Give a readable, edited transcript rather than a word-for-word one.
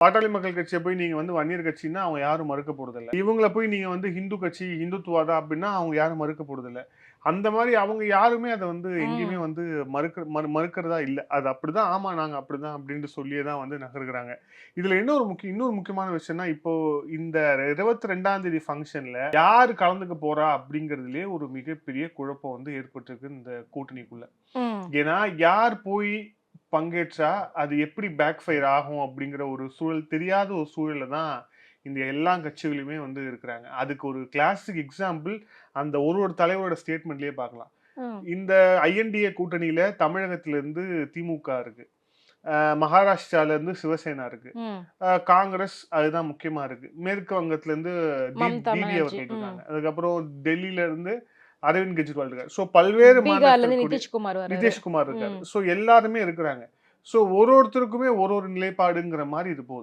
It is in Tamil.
பாட்டாளி மக்கள் கட்சியை போய் நீங்க வந்து வன்னியர் கட்சின்னா அவங்க யாரும் மறுக்க போறதில்ல. இவங்கள போய் நீங்க வந்து ஹிந்து கட்சி, ஹிந்துத்துவாதா அப்படின்னா அவங்க யாரும் மறுக்க போறதில்ல. அந்த மாதிரி அவங்க யாருமே அதை வந்து எங்கேயுமே ம். வந்து மறுக்கிறதா இல்ல. அது அப்படிதான், ஆமா நாங்க அப்படிதான் அப்படின்ட்டு சொல்லியே தான் வந்து நகர்கிறாங்க. இதுல இன்னொரு முக்கியமான விஷயம்னா, இப்போ இந்த 22ஆம் தேதி ஃபங்ஷன்ல யார் கலந்துக்க போறா அப்படிங்கிறதுலயே ஒரு மிகப்பெரிய குழப்பம் வந்து ஏற்பட்டிருக்கு இந்த கூட்டணிக்குள்ள. ம். ஏன்னா யார் போய் பங்கேற்றா அது எப்படி பேக் ஃபயர் ஆகும் அப்படிங்கிற ஒரு சூழல் தெரியாத ஒரு சூழல்ல தான் இந்த எல்லா கட்சிகளுமே வந்து இருக்கிறாங்க. அதுக்கு ஒரு கிளாசிக் எக்ஸாம்பிள் அந்த ஒரு தலைவரோட ஸ்டேட்மெண்ட்லயே பார்க்கலாம். ம். இந்த ஐஎன்டிஏ கூட்டணியில தமிழகத்திலிருந்து திமுக இருக்கு. மகாராஷ்டிரால இருந்து சிவசேனா இருக்கு. ம். காங்கிரஸ் அதுதான் முக்கியமா இருக்கு. மேற்கு வங்கத்துல இருந்து மம்தா தீதி பானர்ஜி. அவர்கள் ம். இருக்காங்க. அதுக்கப்புறம் டெல்லியில இருந்து அரவிந்த் கெஜ்ரிவால் இருக்காரு. ஸோ பல்வேறு பீகார்ல மாநிலத்தில் இருந்து இருக்கக்கூடிய நிதிஷ்குமார் வராரு. நிதிஷ்குமார் இருக்காரு. ம். ஸோ எல்லாருமே இருக்கிறாங்க. ஸோ ஒருத்தருக்குமே ஒரு நிலைப்பாடுங்கிற மாரி இது போகுது.